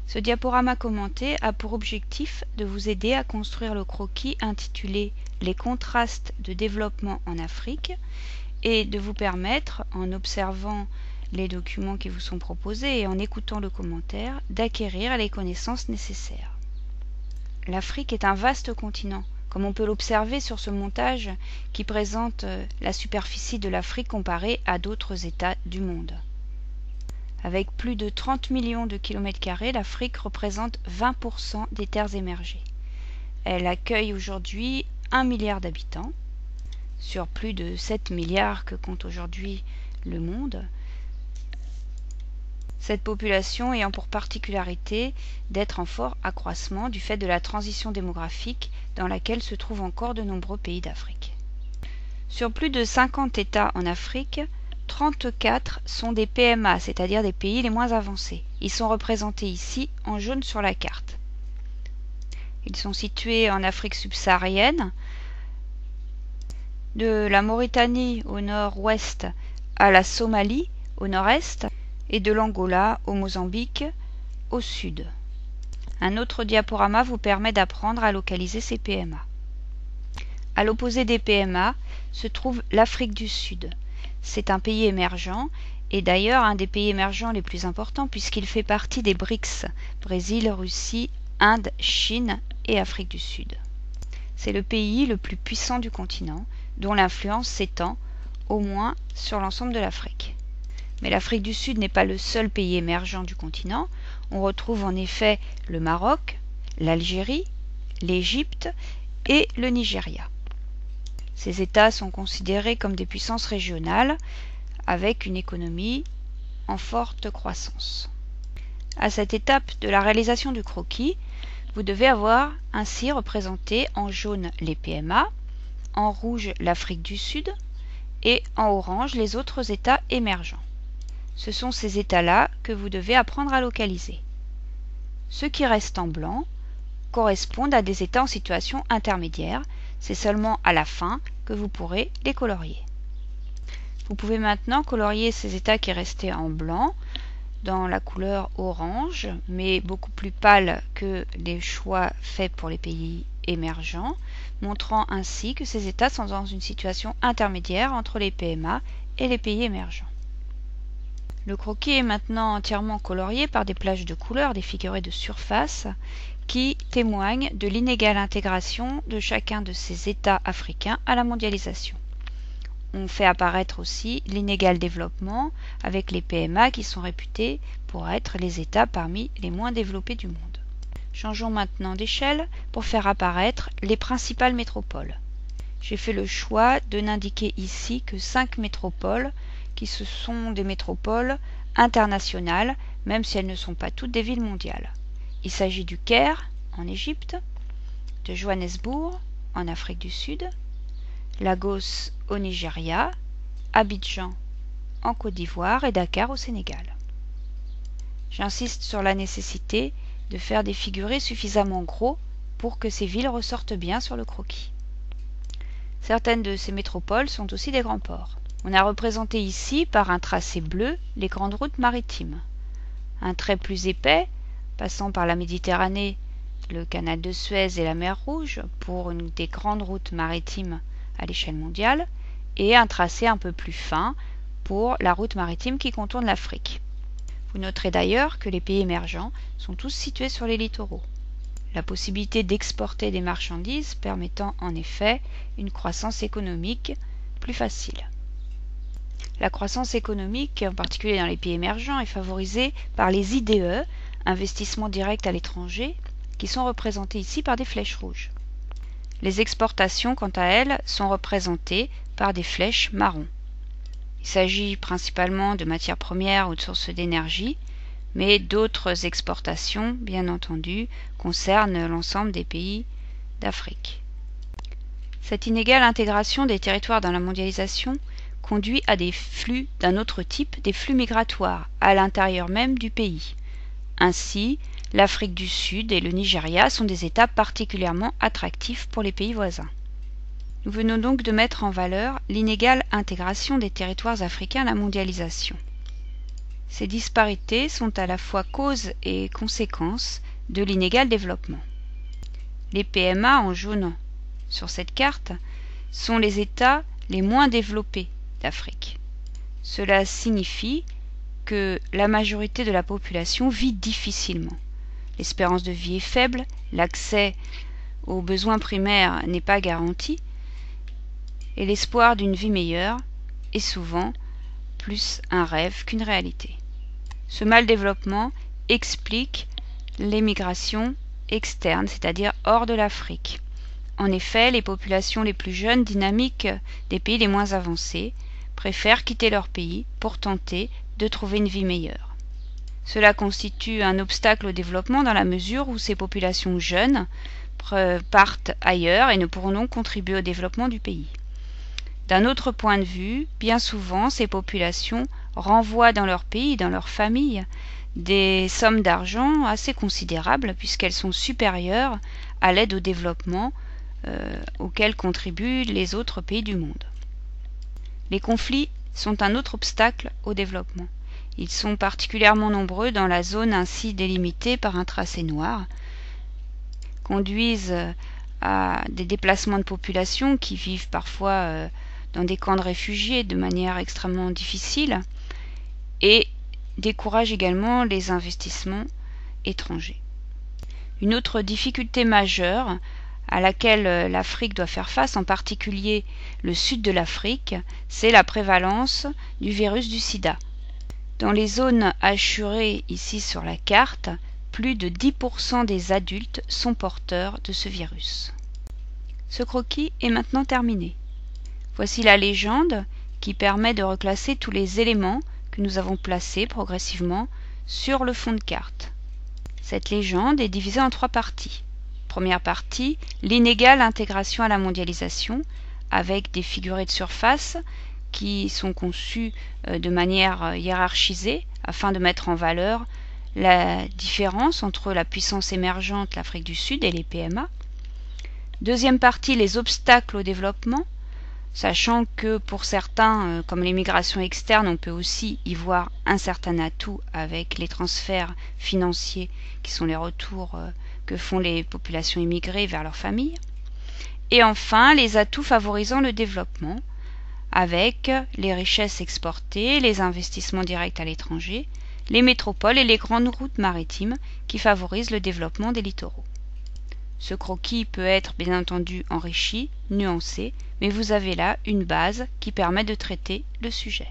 Ce diaporama commenté a pour objectif de vous aider à construire le croquis intitulé « Les contrastes de développement en Afrique » et de vous permettre, en observant les documents qui vous sont proposés et en écoutant le commentaire, d'acquérir les connaissances nécessaires. L'Afrique est un vaste continent, comme on peut l'observer sur ce montage qui présente la superficie de l'Afrique comparée à d'autres États du monde. Avec plus de 30 millions de kilomètres carrés, l'Afrique représente 20% des terres émergées. Elle accueille aujourd'hui 1 milliard d'habitants, sur plus de 7 milliards que compte aujourd'hui le monde. Cette population ayant pour particularité d'être en fort accroissement du fait de la transition démographique dans laquelle se trouvent encore de nombreux pays d'Afrique. Sur plus de 50 États en Afrique, 34 sont des PMA, c'est-à-dire des pays les moins avancés. Ils sont représentés ici en jaune sur la carte. Ils sont situés en Afrique subsaharienne, de la Mauritanie au nord-ouest à la Somalie au nord-est et de l'Angola au Mozambique au sud. Un autre diaporama vous permet d'apprendre à localiser ces PMA. À l'opposé des PMA se trouve l'Afrique du Sud. C'est un pays émergent et d'ailleurs un des pays émergents les plus importants puisqu'il fait partie des BRICS, Brésil, Russie, Inde, Chine et Afrique du Sud. C'est le pays le plus puissant du continent, dont l'influence s'étend au moins sur l'ensemble de l'Afrique. Mais l'Afrique du Sud n'est pas le seul pays émergent du continent. On retrouve en effet le Maroc, l'Algérie, l'Égypte et le Nigeria. Ces États sont considérés comme des puissances régionales avec une économie en forte croissance. À cette étape de la réalisation du croquis, vous devez avoir ainsi représenté en jaune les PMA, en rouge l'Afrique du Sud et en orange les autres États émergents. Ce sont ces États-là que vous devez apprendre à localiser. Ceux qui restent en blanc correspondent à des États en situation intermédiaire. C'est seulement à la fin que vous pourrez les colorier. Vous pouvez maintenant colorier ces États qui restaient en blanc dans la couleur orange, mais beaucoup plus pâle que les choix faits pour les pays émergents, montrant ainsi que ces États sont dans une situation intermédiaire entre les PMA et les pays émergents. Le croquis est maintenant entièrement colorié par des plages de couleurs, des figurés de surface, qui témoignent de l'inégale intégration de chacun de ces États africains à la mondialisation. On fait apparaître aussi l'inégal développement avec les PMA qui sont réputés pour être les États parmi les moins développés du monde. Changeons maintenant d'échelle pour faire apparaître les principales métropoles. J'ai fait le choix de n'indiquer ici que 5 métropoles qui ce sont des métropoles internationales, même si elles ne sont pas toutes des villes mondiales. Il s'agit du Caire, en Égypte, de Johannesburg, en Afrique du Sud, Lagos au Nigeria, Abidjan en Côte d'Ivoire et Dakar au Sénégal. J'insiste sur la nécessité de faire des figurés suffisamment gros pour que ces villes ressortent bien sur le croquis. Certaines de ces métropoles sont aussi des grands ports. On a représenté ici par un tracé bleu les grandes routes maritimes. Un trait plus épais, passant par la Méditerranée, le canal de Suez et la mer Rouge pour une des grandes routes maritimes à l'échelle mondiale, et un tracé un peu plus fin pour la route maritime qui contourne l'Afrique. Vous noterez d'ailleurs que les pays émergents sont tous situés sur les littoraux. La possibilité d'exporter des marchandises permettant en effet une croissance économique plus facile. La croissance économique, en particulier dans les pays émergents, est favorisée par les IDE, investissements directs à l'étranger, qui sont représentés ici par des flèches rouges. Les exportations, quant à elles, sont représentées par des flèches marron. Il s'agit principalement de matières premières ou de sources d'énergie, mais d'autres exportations, bien entendu, concernent l'ensemble des pays d'Afrique. Cette inégale intégration des territoires dans la mondialisation conduit à des flux d'un autre type, des flux migratoires, à l'intérieur même du pays. Ainsi, l'Afrique du Sud et le Nigeria sont des États particulièrement attractifs pour les pays voisins. Nous venons donc de mettre en valeur l'inégale intégration des territoires africains à la mondialisation. Ces disparités sont à la fois cause et conséquence de l'inégal développement. Les PMA en jaune sur cette carte sont les États les moins développés d'Afrique. Cela signifie que la majorité de la population vit difficilement. L'espérance de vie est faible, l'accès aux besoins primaires n'est pas garanti, et l'espoir d'une vie meilleure est souvent plus un rêve qu'une réalité. Ce mal développement explique l'émigration externe, c'est-à-dire hors de l'Afrique. En effet, les populations les plus jeunes, dynamiques des pays les moins avancés, préfèrent quitter leur pays pour tenter de trouver une vie meilleure. Cela constitue un obstacle au développement dans la mesure où ces populations jeunes partent ailleurs et ne pourront donc contribuer au développement du pays. D'un autre point de vue, bien souvent, ces populations renvoient dans leur pays, dans leur famille, des sommes d'argent assez considérables puisqu'elles sont supérieures à l'aide au développement auxquelles contribuent les autres pays du monde. Les conflits sont un autre obstacle au développement. Ils sont particulièrement nombreux dans la zone ainsi délimitée par un tracé noir, conduisent à des déplacements de population qui vivent parfois dans des camps de réfugiés de manière extrêmement difficile et découragent également les investissements étrangers. Une autre difficulté majeure à laquelle l'Afrique doit faire face, en particulier le sud de l'Afrique, c'est la prévalence du virus du sida. Dans les zones hachurées ici sur la carte, plus de 10% des adultes sont porteurs de ce virus. Ce croquis est maintenant terminé. Voici la légende qui permet de reclasser tous les éléments que nous avons placés progressivement sur le fond de carte. Cette légende est divisée en 3 parties. Première partie, l'inégale intégration à la mondialisation, avec des figurés de surface qui sont conçus de manière hiérarchisée afin de mettre en valeur la différence entre la puissance émergente, l'Afrique du Sud et les PMA. Deuxième partie, les obstacles au développement, sachant que pour certains, comme l'immigration externe, on peut aussi y voir un certain atout avec les transferts financiers qui sont les retours que font les populations immigrées vers leurs familles. Et enfin, les atouts favorisant le développement, avec les richesses exportées, les investissements directs à l'étranger, les métropoles et les grandes routes maritimes qui favorisent le développement des littoraux. Ce croquis peut être bien entendu enrichi, nuancé, mais vous avez là une base qui permet de traiter le sujet.